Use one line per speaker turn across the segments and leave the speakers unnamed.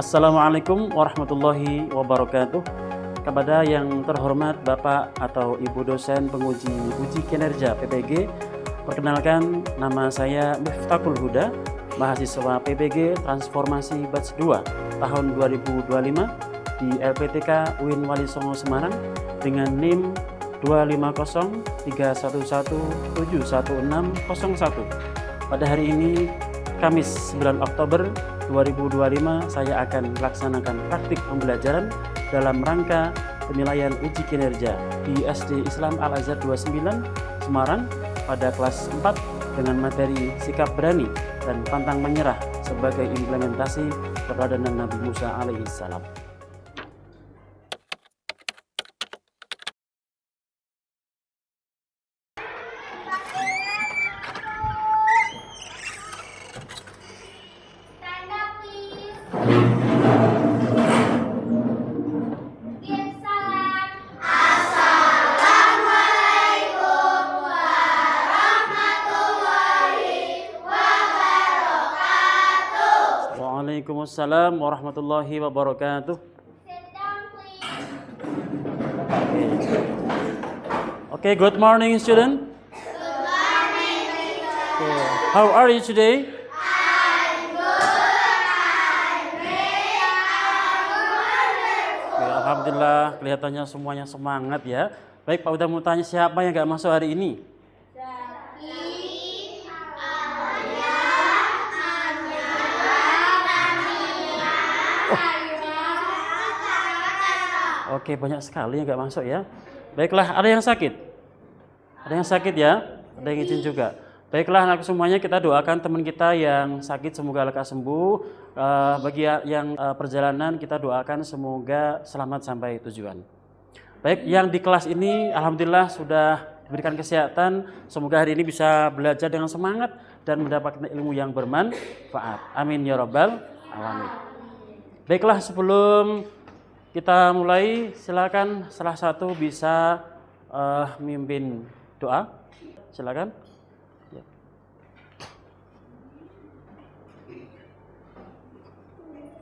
Assalamualaikum warahmatullahi wabarakatuh. Kepada yang terhormat Bapak atau Ibu dosen penguji uji kinerja PPG, perkenalkan nama saya Miftahul Huda, mahasiswa PPG Transformasi Batch 2 tahun 2025 di LPTK UIN Wali Songo Semarang dengan NIM 25031171601. Pada hari ini Kamis 9 Oktober 2025 saya akan melaksanakan praktik pembelajaran dalam rangka penilaian uji kinerja di SD Islam Al-Azhar 29 Semarang pada kelas 4 dengan materi sikap berani dan pantang menyerah sebagai implementasi keteladanan Nabi Musa alaihissalam. Waalaikumsalam warahmatullahi wabarakatuh. Okay, good morning student.
Good morning, teacher.
Okay. How are you today?
I'm good. I'm great. I'm wonderful.
Okay, alhamdulillah kelihatannya semuanya semangat ya. Baik, Pak udah mau tanya siapa yang gak masuk hari ini? Oke, banyak sekali yang nggak masuk ya. Baiklah, ada yang sakit? Ada yang sakit ya? Ada yang izin juga. Baiklah, anak semuanya kita doakan teman kita yang sakit semoga lekas sembuh. Bagi yang perjalanan kita doakan semoga selamat sampai tujuan. Baik, yang di kelas ini alhamdulillah sudah diberikan kesehatan. Semoga hari ini bisa belajar dengan semangat dan mendapatkan ilmu yang bermanfaat. Amin ya rabbal alamin. Baiklah, sebelum kita mulai, silakan salah satu bisa mimpin doa. Silakan. Ya.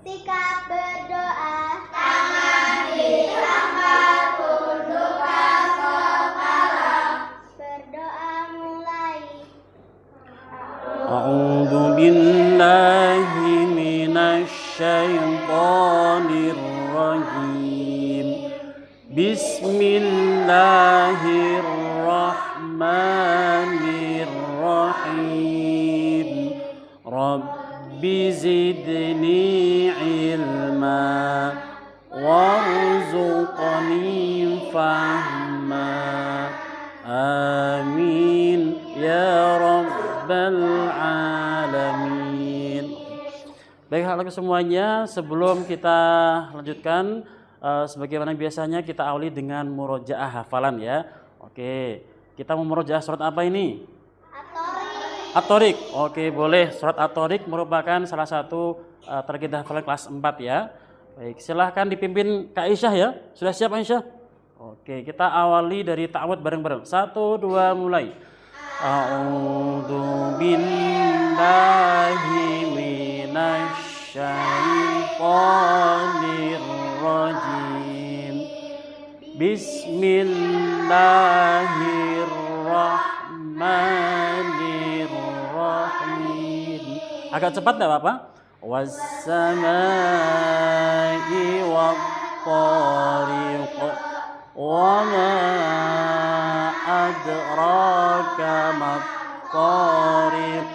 Sikap berdoa, tangan diangkat, tundukkan kepala. Berdoa mulai.
A'udzu billahi minasy syaithanir rajim. Bismillahirrahmanirrahim. Rabbi zidni ilma warzuqni fahma. Amin ya rabbal alamin. Baiklah semuanya, sebelum kita lanjutkan sebagaimana biasanya kita awali dengan murojaah hafalan ya. Oke, kita mau murojaah surat apa ini? At-Thariq. Oke, boleh. Surat At-Thariq merupakan salah satu target hafalan kelas 4 ya. Baik, silahkan dipimpin Kak Aisyah ya. Sudah siap Aisyah? Oke, kita awali dari ta'awudz bareng-bareng. 1, 2, mulai. A'udzu billahi minasy syaithanir rajim. Bismillahirrahmanirrahim. Agak cepat enggak apa-apa? Was-samaa'i wat-thariq. Wa ma adraka mat-thariq.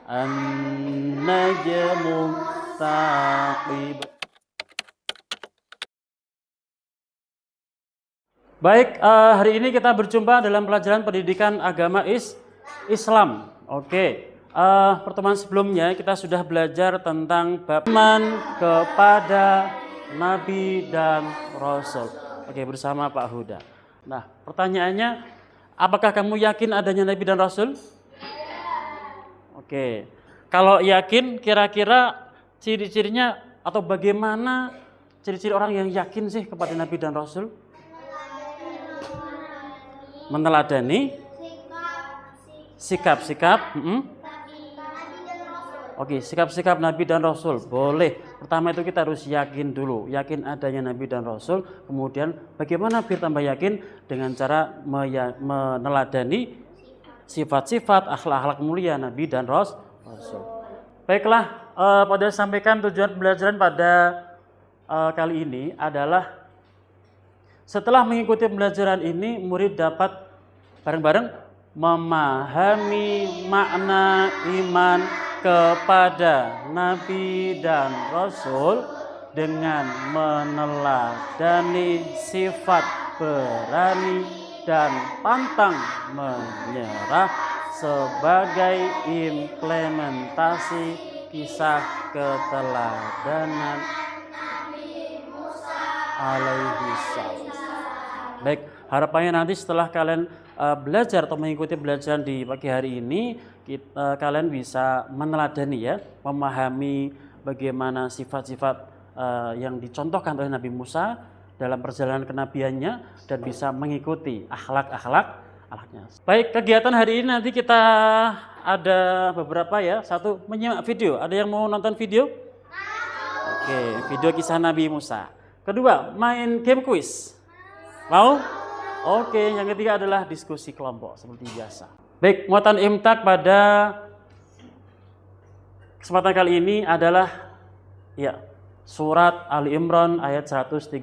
An-najmu tsaqib. Baik, hari ini kita berjumpa dalam pelajaran pendidikan agama Islam. Oke, pertemuan sebelumnya kita sudah belajar tentang bab iman kepada Nabi dan Rasul. Oke, bersama Pak Huda. Nah, pertanyaannya, apakah kamu yakin adanya Nabi dan Rasul? Oke, kalau yakin, kira-kira ciri-cirinya atau bagaimana ciri-ciri orang yang yakin sih kepada Nabi dan Rasul? Meneladani sikap-sikap Oke, sikap-sikap Nabi dan Rasul boleh. Pertama itu kita harus yakin dulu, yakin adanya Nabi dan Rasul. Kemudian bagaimana biar tambah yakin? Dengan cara meneladani sifat-sifat akhlak-akhlak mulia Nabi dan Rasul. Baiklah, pada sampaikan tujuan pembelajaran pada kali ini adalah setelah mengikuti pembelajaran ini, murid dapat bareng-bareng memahami makna iman kepada Nabi dan Rasul dengan meneladani sifat berani dan pantang menyerah sebagai implementasi kisah keteladanan alaihi salam. Baik, harapannya nanti setelah kalian belajar atau mengikuti pelajaran di pagi hari ini, kalian bisa meneladani ya, memahami bagaimana sifat-sifat yang dicontohkan oleh Nabi Musa dalam perjalanan kenabiannya dan bisa mengikuti akhlaknya. Baik, kegiatan hari ini nanti kita ada beberapa ya. Satu, menyimak video. Ada yang mau nonton video? Oke, video kisah Nabi Musa. Kedua, main game quiz. Mau? Oke, yang ketiga adalah diskusi kelompok seperti biasa. Baik, muatan imtak pada kesempatan kali ini adalah ya, surat Ali Imran ayat 139.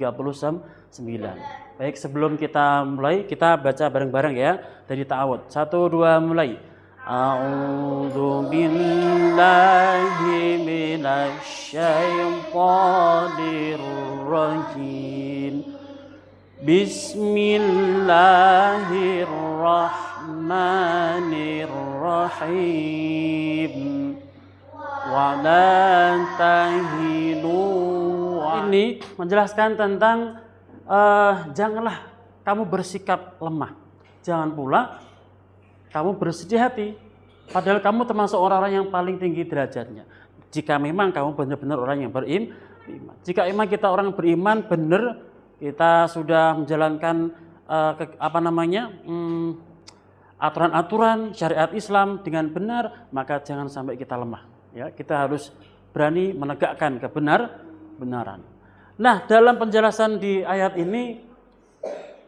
Baik, sebelum kita mulai, kita baca bareng-bareng ya dari ta'awud. 1, 2, mulai. A'udzu billahi minasy syaithanir rajim. Bismillahirrahmanirrahim. Wa la tahinu. Ini menjelaskan tentang janganlah kamu bersikap lemah. Jangan pula kamu bersedih hati. Padahal kamu termasuk orang-orang yang paling tinggi derajatnya. Jika memang kamu benar-benar orang yang beriman. Jika memang kita orang beriman benar, kita sudah menjalankan aturan-aturan syariat Islam dengan benar, maka jangan sampai kita lemah. Ya, kita harus berani menegakkan kebenaran. Nah, dalam penjelasan di ayat ini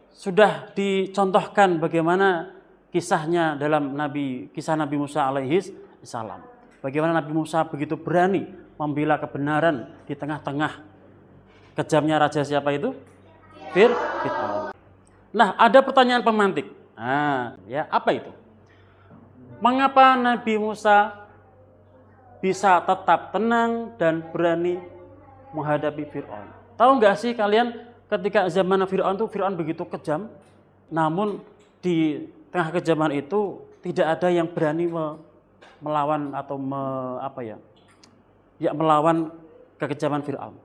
sudah dicontohkan bagaimana kisahnya dalam kisah Nabi Musa alaihi salam. Bagaimana Nabi Musa begitu berani membela kebenaran di tengah-tengah kejamnya raja siapa itu? Fir'aun. Nah, ada pertanyaan pemantik. Ya, apa itu? Mengapa Nabi Musa bisa tetap tenang dan berani menghadapi Fir'aun? Tahu nggak sih kalian ketika zaman Fir'aun itu Fir'aun begitu kejam, namun di tengah kejaman itu tidak ada yang berani melawan atau melawan kekejaman Fir'aun.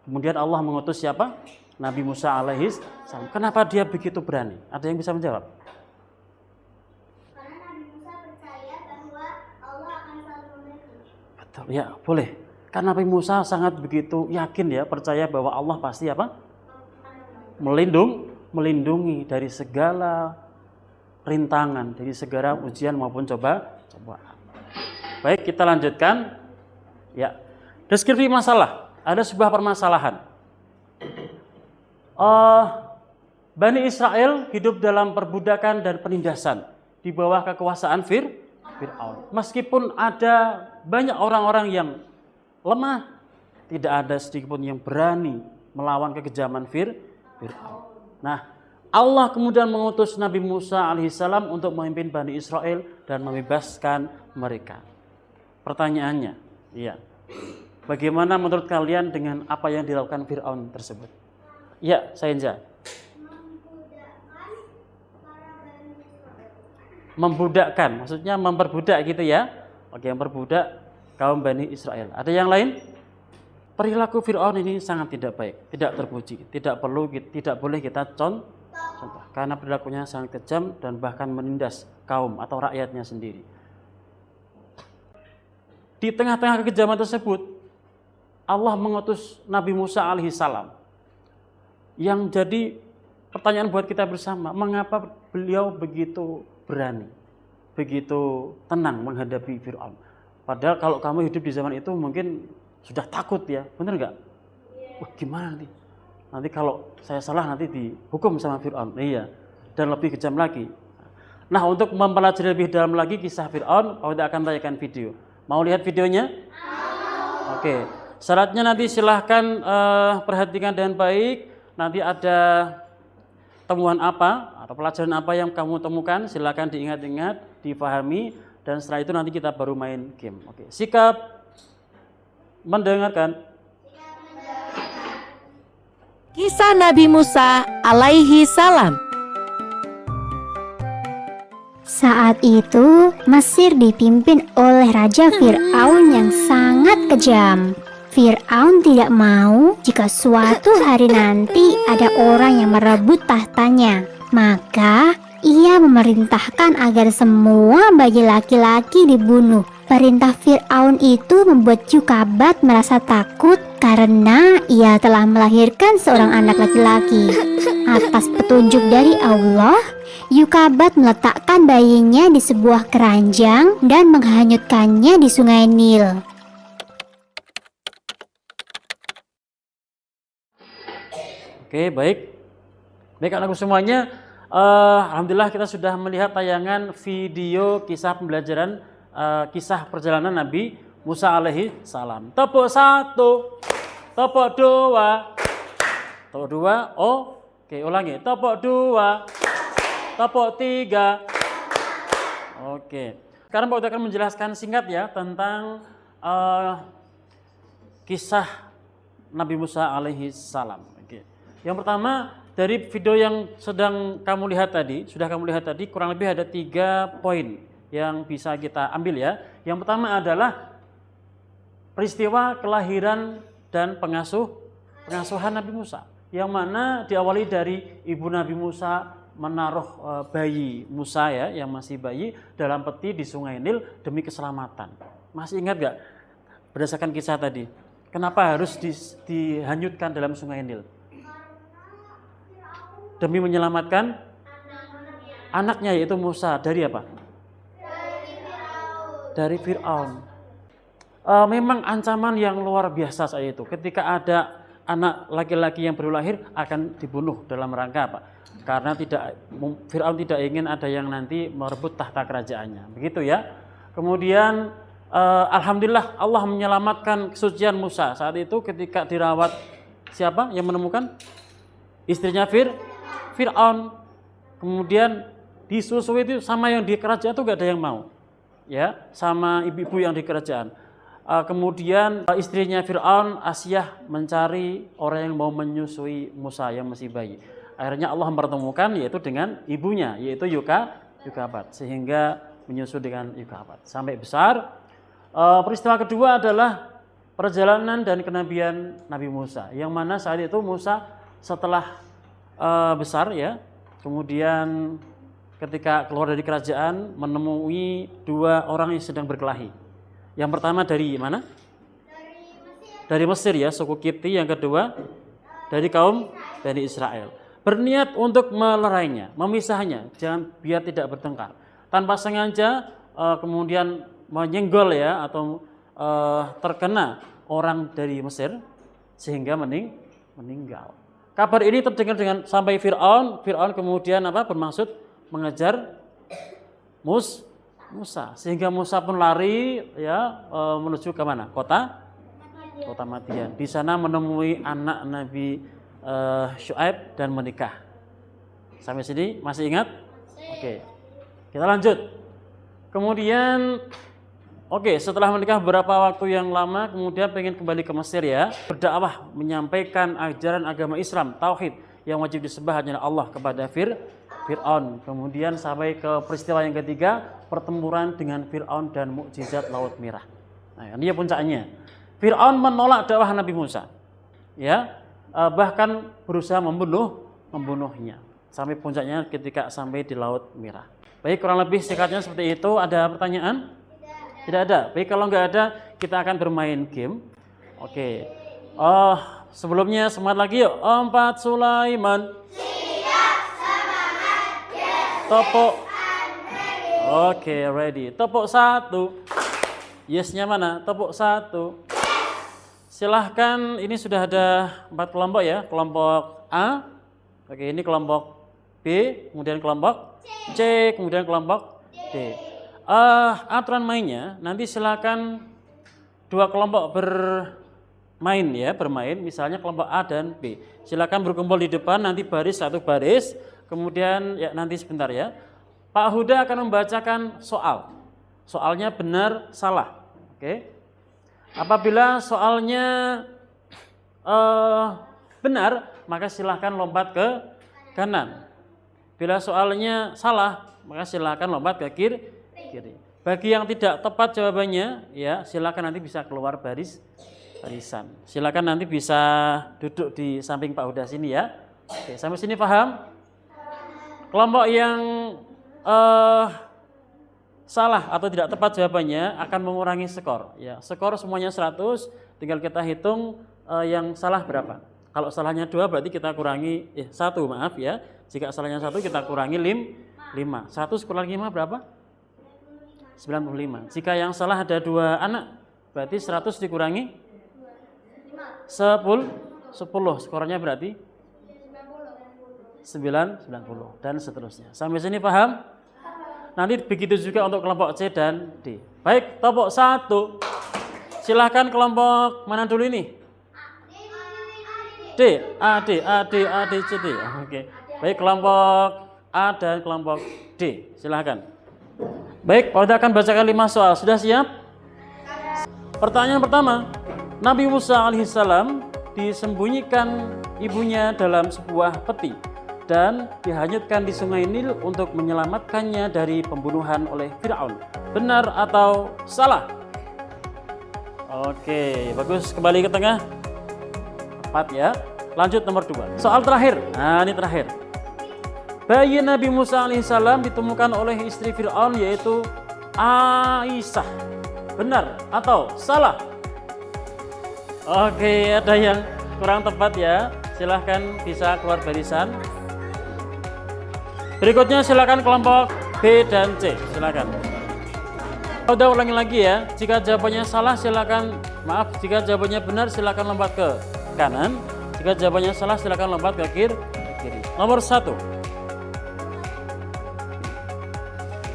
Kemudian Allah mengutus siapa? Nabi Musa alaihi salam. Kenapa dia begitu berani? Ada yang bisa menjawab?
Karena Nabi Musa percaya bahwa Allah akan selalu membantu.
Betul, ya boleh. Karena Nabi Musa sangat begitu yakin ya, percaya bahwa Allah pasti melindungi dari segala rintangan, dari segala ujian maupun cobaan. Baik, kita lanjutkan. Ya, deskripsi masalah. Ada sebuah permasalahan. Bani Israel hidup dalam perbudakan dan penindasan di bawah kekuasaan Fir'aun. Meskipun ada banyak orang-orang yang lemah, tidak ada sedikit pun yang berani melawan kekejaman Fir'aun. Nah, Allah kemudian mengutus Nabi Musa alaihissalam untuk memimpin Bani Israel dan membebaskan mereka. Pertanyaannya, ya, bagaimana menurut kalian dengan apa yang dilakukan Fir'aun tersebut? Ya, Sainza. Membudakkan, maksudnya memperbudak gitu ya. Oke, memperbudak kaum Bani Israel. Ada yang lain? Perilaku Fir'aun ini sangat tidak baik, tidak terpuji, tidak boleh kita contoh, karena perilakunya sangat kejam dan bahkan menindas kaum atau rakyatnya sendiri. Di tengah-tengah kekejaman tersebut, Allah mengutus Nabi Musa alaihissalam. Yang jadi pertanyaan buat kita bersama, mengapa beliau begitu berani, begitu tenang menghadapi Fir'aun? Padahal kalau kamu hidup di zaman itu mungkin sudah takut ya, bener nggak? Wah gimana nanti? Nanti kalau saya salah nanti dihukum sama Fir'aun. Iya, dan lebih kejam lagi. Nah untuk mempelajari lebih dalam lagi kisah Fir'aun, kita akan tanyakan video. Mau lihat videonya? Oke, syaratnya nanti silahkan perhatikan dengan baik. Nanti ada temuan apa atau pelajaran apa yang kamu temukan, silahkan diingat-ingat, difahami, dan setelah itu nanti kita baru main game. Oke, sikap mendengarkan.
Kisah Nabi Musa alaihi salam.
Saat itu, Mesir dipimpin oleh Raja Fir'aun yang sangat kejam. Fir'aun tidak mau jika suatu hari nanti ada orang yang merebut tahtanya. Maka, ia memerintahkan agar semua bayi laki-laki dibunuh. Perintah Fir'aun itu membuat Yukabat merasa takut karena ia telah melahirkan seorang anak laki-laki. Atas petunjuk dari Allah, Yukabat meletakkan bayinya di sebuah keranjang dan menghanyutkannya di sungai Nil.
Oke, baik. Baik anakku semuanya, alhamdulillah kita sudah melihat tayangan video kisah pembelajaran kisah perjalanan Nabi Musa alaihi salam. Tepuk 1, tepuk 2, tepuk 2. Oke, ulangi. Tepuk 2, tepuk 3. Oke. Sekarang Pak Ustaz akan menjelaskan singkat ya tentang kisah Nabi Musa alaihi salam. Oke. Yang pertama dari video yang sudah kamu lihat tadi, kurang lebih ada 3 poin yang bisa kita ambil ya. Yang pertama adalah peristiwa kelahiran dan pengasuhan Nabi Musa, yang mana diawali dari ibu Nabi Musa menaruh bayi Musa ya, yang masih bayi dalam peti di Sungai Nil demi keselamatan. Masih ingat gak berdasarkan kisah tadi? Kenapa harus dihanyutkan dalam Sungai Nil? Demi menyelamatkan anaknya yaitu Musa dari apa? Dari Fir'aun. Memang ancaman yang luar biasa saat itu. Ketika ada anak laki-laki yang baru lahir akan dibunuh dalam rangka apa? Karena Fir'aun tidak ingin ada yang nanti merebut tahta kerajaannya. Begitu ya. Kemudian alhamdulillah Allah menyelamatkan kesucian Musa. Saat itu ketika dirawat, siapa yang menemukan? Istrinya Fir'aun. Kemudian disusui itu sama yang di kerajaan itu gak ada yang mau. Ya, sama ibu-ibu yang di kerajaan. Kemudian istrinya Fir'aun, Asyah, mencari orang yang mau menyusui Musa yang masih bayi. Akhirnya Allah mempertemukan yaitu dengan ibunya, yaitu Yukabat, sehingga menyusu dengan Yukabat sampai besar. Peristiwa kedua adalah perjalanan dan kenabian Nabi Musa, yang mana saat itu Musa setelah besar ya, kemudian ketika keluar dari kerajaan menemui 2 orang yang sedang berkelahi. Yang pertama dari mana? Dari Mesir ya, suku Kipti. Yang kedua dari kaum Bani Israel. Berniat untuk melerainya, memisahnya, jangan biar tidak bertengkar. Tanpa sengaja kemudian menyenggol ya atau terkena orang dari Mesir sehingga meninggal. Kabar ini terdengar sampai Fir'aun. Fir'aun kemudian bermaksud mengejar Musa, sehingga Musa pun lari ya menuju ke mana? Kota Madian. Di sana menemui anak Nabi Syuaib dan menikah. Sampai sini masih ingat? Oke. Kita lanjut. Kemudian setelah menikah beberapa waktu yang lama, kemudian pengen kembali ke Mesir ya, berdakwah menyampaikan ajaran agama Islam, tauhid, yang wajib disembah hanya Allah kepada Fir'aun. Kemudian sampai ke peristiwa yang ketiga, pertempuran dengan Fir'aun dan mukjizat Laut Merah. Nah, ini ya puncaknya. Fir'aun menolak dakwah Nabi Musa. Ya, bahkan berusaha membunuhnya. Sampai puncaknya ketika sampai di Laut Merah. Baik, kurang lebih singkatnya seperti itu. Ada pertanyaan? Tidak ada. Baik, kalau nggak ada, kita akan bermain game. Oke. Sebelumnya semangat lagi yuk. 4 Sulaiman. Tepuk. Oke, ready. Tepuk 1. Yes-nya mana? Tepuk 1. Silahkan, ini sudah ada 4 kelompok ya. Kelompok A, oke ini kelompok B, kemudian kelompok C, kemudian kelompok D. Aturan mainnya, nanti silahkan 2 kelompok bermain ya, bermain. Misalnya kelompok A dan B. Silahkan berkumpul di depan, nanti baris 1 baris. Kemudian ya nanti sebentar ya. Pak Huda akan membacakan soal. Soalnya benar, salah. Oke. Apabila soalnya benar, maka silahkan lompat ke kanan. Bila soalnya salah, maka silahkan lompat ke kiri. Bagi yang tidak tepat jawabannya, ya silahkan nanti bisa keluar barisan. Silahkan nanti bisa duduk di samping Pak Huda sini ya. Oke, sampai sini paham? Kelompok yang salah atau tidak tepat jawabannya akan mengurangi skor. Ya, skor semuanya 100, tinggal kita hitung yang salah berapa. Kalau salahnya 2 berarti kita kurangi 1, maaf ya. Jika salahnya 1 kita kurangi 5. 100 kurang 5 berapa? 95. Jika yang salah ada 2 anak, berarti 100 dikurangi 10. Skornya berarti 90 dan seterusnya. Sampai sini paham? Nanti begitu juga untuk kelompok C dan D. Baik, tepuk 1. Silahkan kelompok mana dulu ini? D, A, D, C, D. Oke. Baik, kelompok A dan kelompok D. Silahkan. Baik, Pak Huda akan bacakan 5 soal. Sudah siap? Pertanyaan pertama. Nabi Musa alaihissalam disembunyikan ibunya dalam sebuah peti dan dihanyutkan di sungai Nil untuk menyelamatkannya dari pembunuhan oleh Fir'aun. Benar atau salah? Oke, bagus. Kembali ke tengah. 4 ya. Lanjut nomor 2. Soal terakhir. Nah, ini terakhir. Bayi Nabi Musa alaihissalam ditemukan oleh istri Fir'aun yaitu Aisyah. Benar atau salah? Oke, ada yang kurang tepat ya. Silahkan bisa keluar barisan. Berikutnya silakan kelompok B dan C, silakan. Udah ulangi lagi ya. Jika jawabannya salah silakan, jika jawabannya benar silakan lompat ke kanan. Jika jawabannya salah silakan lompat ke kiri. Nomor 1.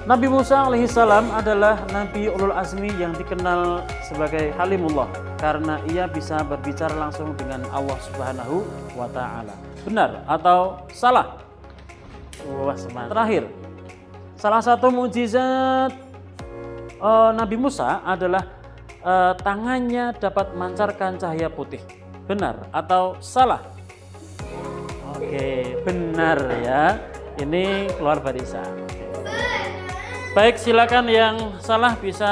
Nabi Musa alaihissalam adalah Nabi Ulul Azmi yang dikenal sebagai Halimullah karena ia bisa berbicara langsung dengan Allah Subhanahu wa Ta'ala. Benar atau salah? Wah, semangat. Terakhir, salah satu mukjizat Nabi Musa adalah tangannya dapat memancarkan cahaya putih. Benar atau salah? Oke, benar ya. Ini keluar barisan. Baik, silakan yang salah bisa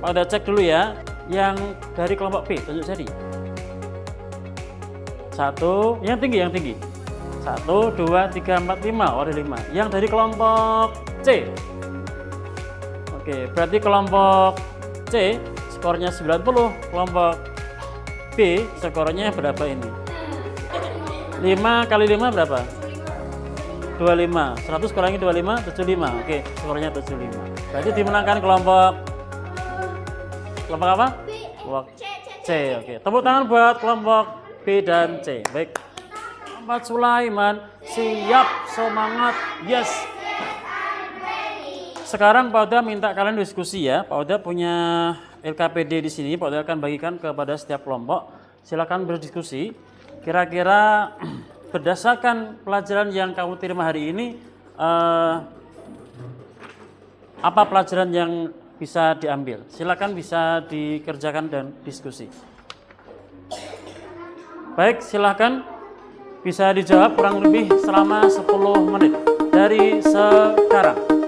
pada cek dulu ya. Yang dari kelompok B, tunjuk jadi. 1, yang tinggi. 1, 2, 3, 4, 5. Oh, ada 5. Yang dari kelompok C. Oke, berarti kelompok C skornya 90. Kelompok B skornya berapa ini? 5 kali 5 berapa? 25. 100 kurangi 25, 75. Oke, skornya 75. Berarti dimenangkan kelompok apa? Kelompok C. Oke, tepuk tangan buat kelompok B dan C. Baik. Muhammad Sulaiman, siap, semangat, yes. Sekarang Pak Huda minta kalian diskusi ya. Pak Huda punya LKPD di sini. Pak Huda akan bagikan kepada setiap kelompok. Silakan berdiskusi. Kira-kira berdasarkan pelajaran yang kamu terima hari ini, apa pelajaran yang bisa diambil? Silakan bisa dikerjakan dan diskusi. Baik, silakan. Bisa dijawab kurang lebih selama 10 menit dari sekarang.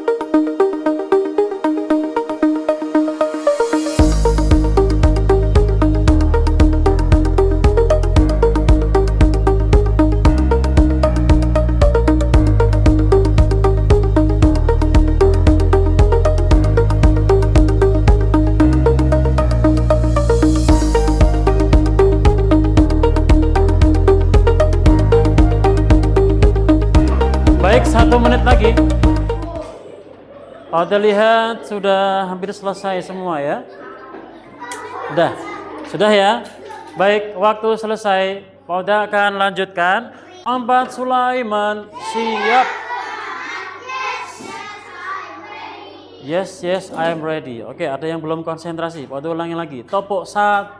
Baik, 1 menit lagi. Pada lihat sudah hampir selesai semua ya. Sudah ya. Baik, waktu selesai. Pada akan lanjutkan. 4 Sulaiman siap. Yes, I am ready. Oke, ada yang belum konsentrasi. Pada ulangi lagi. Topok 1.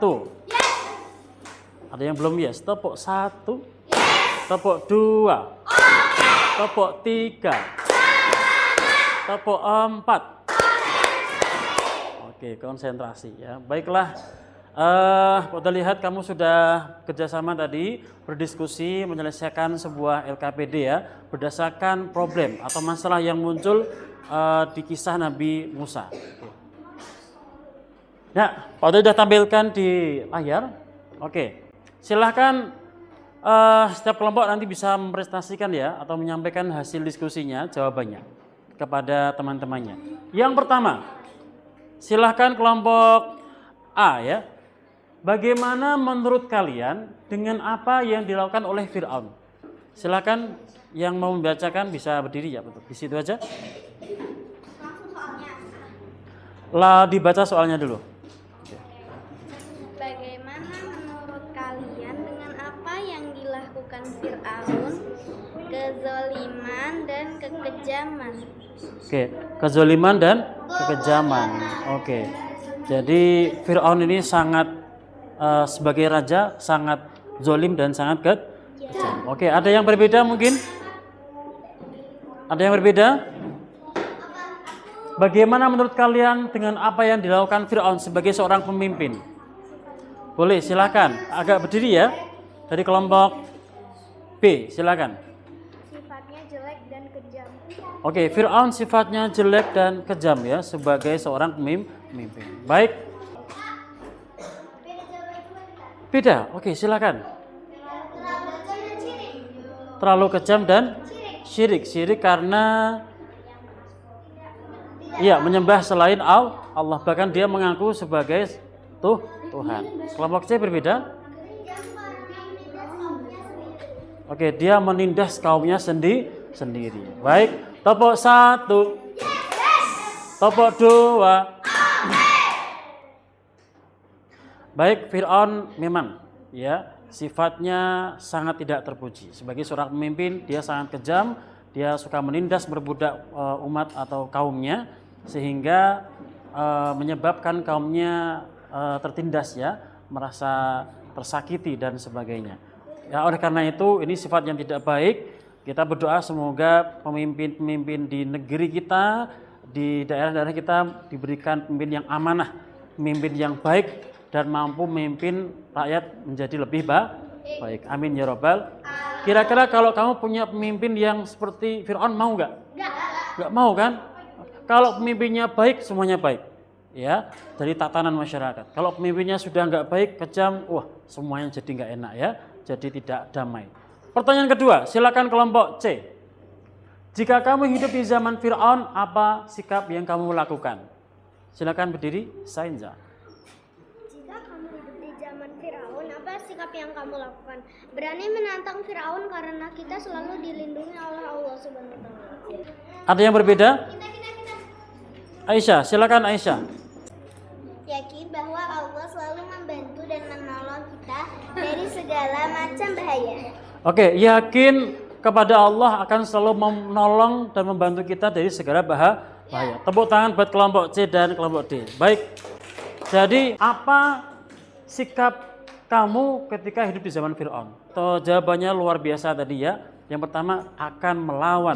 Ada yang belum yes. Topok 1. Topok 2. Topok 3. Topok 4. Oke, konsentrasi ya. Baiklah. Pada lihat kamu sudah kerjasama tadi berdiskusi menyelesaikan sebuah LKPD ya berdasarkan problem atau masalah yang muncul di kisah Nabi Musa. Ya, pada sudah tampilkan di layar. Oke, silahkan setiap kelompok nanti bisa mempresentasikan ya atau menyampaikan hasil diskusinya jawabannya kepada teman-temannya. Yang pertama, silahkan kelompok A ya. Bagaimana menurut kalian dengan apa yang dilakukan oleh Fir'aun? Silakan yang mau membacakan bisa berdiri ya, betul. Di situ aja. Lah dibaca soalnya dulu.
Bagaimana menurut kalian dengan apa yang dilakukan Fir'aun, kezaliman dan kekejaman?
Oke, kezaliman dan kekejaman. Oke. Jadi Fir'aun ini sangat sebagai raja sangat zolim dan sangat kejam. Oke, ada yang berbeda mungkin? Ada yang berbeda? Bagaimana menurut kalian dengan apa yang dilakukan Fir'aun sebagai seorang pemimpin? Boleh, silakan. Agak berdiri ya. Dari kelompok B, silakan.
Sifatnya jelek dan kejam.
Oke, Fir'aun sifatnya jelek dan kejam ya sebagai seorang pemimpin. Baik. Beda, oke silakan. Terlalu kejam dan syirik. Syirik karena menyembah selain Allah. Bahkan dia mengaku sebagai Tuhan. Kelompok C berbeda. Oke, dia menindas kaumnya sendiri. Baik, topok 1. Topok 2. Baik, Fir'aun memang ya sifatnya sangat tidak terpuji. Sebagai seorang pemimpin dia sangat kejam, dia suka menindas berbudak umat atau kaumnya sehingga menyebabkan kaumnya tertindas ya, merasa tersakiti dan sebagainya. Ya, oleh karena itu ini sifat yang tidak baik. Kita berdoa semoga pemimpin-pemimpin di negeri kita, di daerah-daerah kita diberikan pemimpin yang amanah, pemimpin yang baik dan mampu memimpin rakyat menjadi lebih baik. Amin ya robbal. Kira-kira kalau kamu punya pemimpin yang seperti Fir'aun mau nggak? Nggak mau kan? Kalau pemimpinnya baik, semuanya baik. Ya, dari tatanan masyarakat. Kalau pemimpinnya sudah nggak baik, kejam, wah semuanya jadi nggak enak ya. Jadi tidak damai. Pertanyaan kedua, silakan kelompok C. Jika kamu hidup di zaman Fir'aun, apa sikap yang kamu lakukan? Silakan berdiri, Sainza.
Apa sikap yang kamu lakukan? Berani menantang Fir'aun karena kita selalu dilindungi oleh Allah Subhanahu wa taala.
Ada yang berbeda? Aisyah, silakan Aisyah.
Yakin bahwa Allah selalu membantu dan menolong kita dari segala macam bahaya.
Oke, yakin kepada Allah akan selalu menolong dan membantu kita dari segala bahaya. Tepuk tangan buat kelompok C dan kelompok D. Baik. Jadi apa sikap kamu ketika hidup di zaman Fir'aun? Jawabannya luar biasa tadi ya. Yang pertama akan melawan.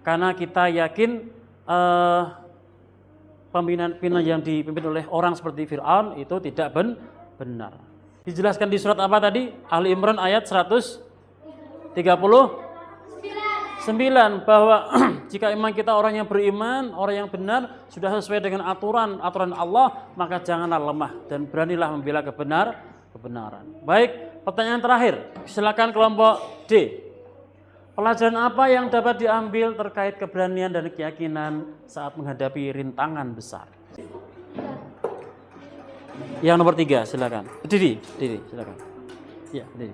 Karena kita yakin pimpinan yang dipimpin oleh orang seperti Fir'aun itu tidak benar. Dijelaskan di surat apa tadi? Ali Imran ayat 139 bahwa jika memang kita orang yang beriman, orang yang benar, sudah sesuai dengan aturan Allah, maka janganlah lemah dan beranilah membela kebenaran. Baik, pertanyaan terakhir. Silakan kelompok D. Pelajaran apa yang dapat diambil terkait keberanian dan keyakinan saat menghadapi rintangan besar? Yang nomor 3, silakan. Diri, silakan. Ya, Diri.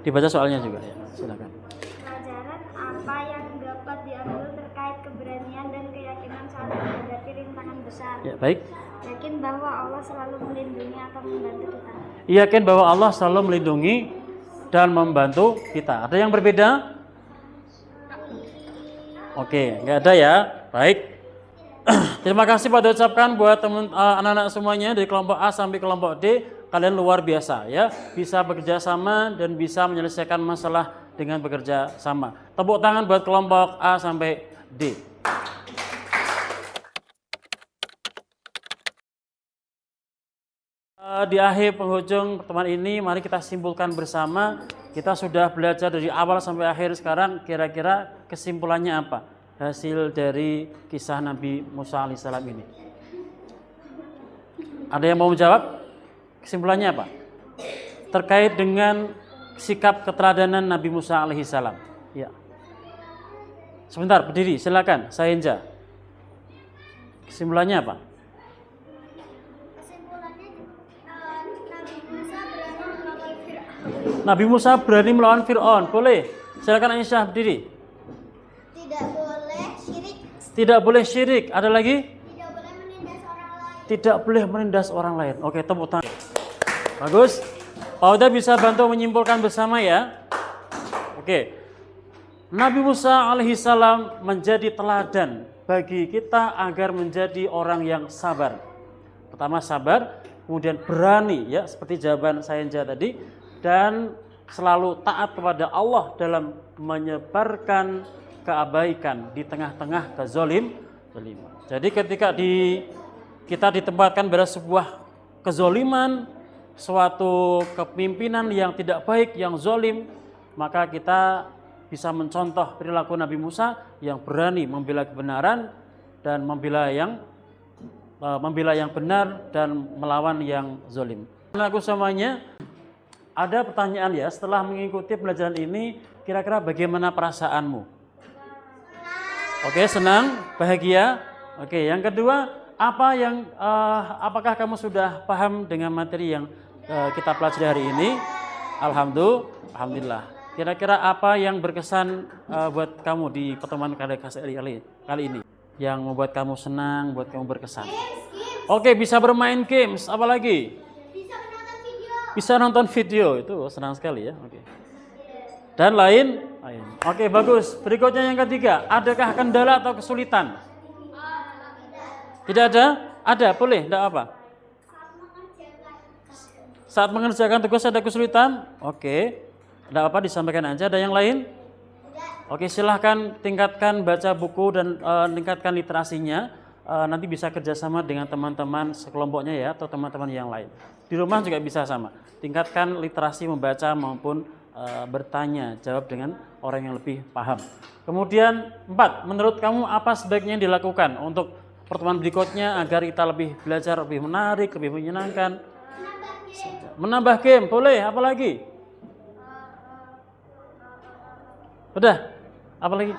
Dibaca soalnya juga ya, silakan.
Pelajaran apa yang dapat diambil terkait
Baik.
Yakin bahwa Allah selalu melindungi atau membantu kita.
Yakin bahwa Allah selalu melindungi dan membantu kita. Ada yang berbeda? Oke, nggak ada ya. Baik. Terima kasih pada ucapkan buat teman anak-anak semuanya dari kelompok A sampai kelompok D. Kalian luar biasa ya, bisa bekerja sama dan bisa menyelesaikan masalah dengan bekerja sama. Tepuk tangan buat kelompok A sampai D. Di akhir penghujung pertemuan ini, mari kita simpulkan bersama. Kita sudah belajar dari awal sampai akhir, sekarang kira-kira kesimpulannya apa? Hasil dari kisah Nabi Musa alaihissalam ini. Ada yang mau menjawab? Kesimpulannya apa? Terkait dengan sikap keteladanan Nabi Musa alaihissalam. Ya. Sebentar, berdiri, silakan, Sayenja. Kesimpulannya apa? Nabi Musa berani melawan Fir'aun. Boleh. Silakan Aisyah berdiri.
Tidak boleh syirik.
Tidak boleh syirik. Ada lagi?
Tidak boleh menindas orang lain.
Tidak boleh menindas orang lain. Oke, tepuk tangan. Bagus. Pak Uda bisa bantu menyimpulkan bersama ya. Oke. Nabi Musa alaihissalam menjadi teladan bagi kita agar menjadi orang yang sabar. Pertama sabar, kemudian berani ya, seperti jawaban Sayenja tadi, dan selalu taat kepada Allah dalam menyebarkan keabaikan di tengah-tengah kezaliman. Jadi ketika kita ditempatkan pada sebuah kezaliman, suatu kepemimpinan yang tidak baik, yang zalim, maka kita bisa mencontoh perilaku Nabi Musa yang berani membela kebenaran dan membela yang benar dan melawan yang zalim. Aku semuanya, ada pertanyaan ya, setelah mengikuti pelajaran ini, kira-kira bagaimana perasaanmu? Oke, senang, bahagia. Oke, yang kedua, apakah kamu sudah paham dengan materi yang kita pelajari hari ini? Alhamdulillah. Kira-kira apa yang berkesan buat kamu di pertemuan kali ini? Yang membuat kamu senang, buat kamu berkesan? Oke, bisa bermain games, apa lagi? Bisa nonton video, itu senang sekali ya. Oke. Dan lain. Oke, bagus. Berikutnya yang ketiga, adakah kendala atau kesulitan? Tidak ada? Ada, boleh, tidak apa? Saat mengerjakan tugas ada kesulitan? Oke. Tidak apa, disampaikan aja. Ada yang lain? Oke, silahkan tingkatkan baca buku dan tingkatkan literasinya. Nanti bisa kerjasama dengan teman-teman sekelompoknya ya, atau teman-teman yang lain. Di rumah juga bisa sama. Tingkatkan literasi membaca maupun bertanya, jawab dengan orang yang lebih paham. Kemudian 4, menurut kamu apa sebaiknya dilakukan untuk pertemuan berikutnya agar kita lebih belajar, lebih menarik, lebih menyenangkan? Menambah game, boleh. Apa lagi? Udah? Apa lagi?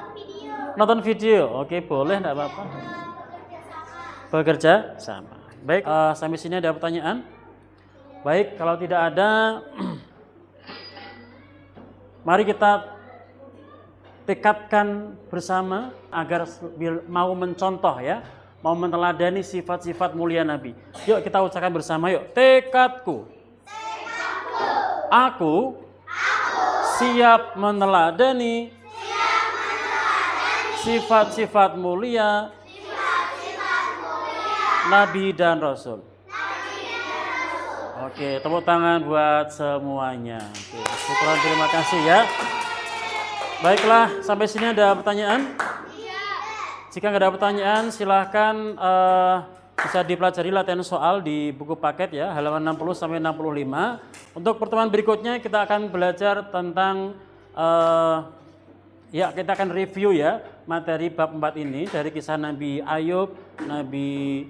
Nonton video. Oke, boleh, enggak apa-apa. Bekerja sama. Baik, sampai sini ada pertanyaan? Baik, kalau tidak ada, mari kita tekadkan bersama agar mau mencontoh ya, mau meneladani sifat-sifat mulia Nabi. Yuk kita ucapkan bersama, yuk. Tekadku. Aku siap meneladani sifat-sifat mulia Nabi dan Rasul. Oke, tepuk tangan buat semuanya. Oke, syukuran, terima kasih ya. Baiklah, sampai sini ada pertanyaan? Jika nggak ada pertanyaan, silahkan bisa dipelajari latihan soal di buku paket ya, halaman 60 sampai 65. Untuk pertemuan berikutnya kita akan belajar tentang kita akan review ya materi bab 4 ini dari kisah Nabi Ayub, Nabi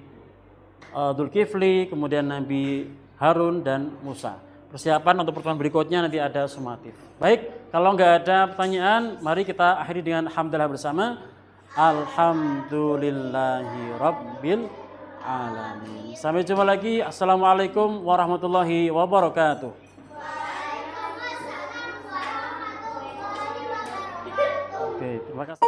Dzulkifli, kemudian Nabi Harun dan Musa. Persiapan untuk pertemuan berikutnya nanti ada sumatif. Baik, kalau nggak ada pertanyaan, mari kita akhiri dengan hamdalah bersama. Alhamdulillahi Rabbil Alamin. Sampai jumpa lagi. Assalamualaikum warahmatullahi wabarakatuh. Oke, terima kasih.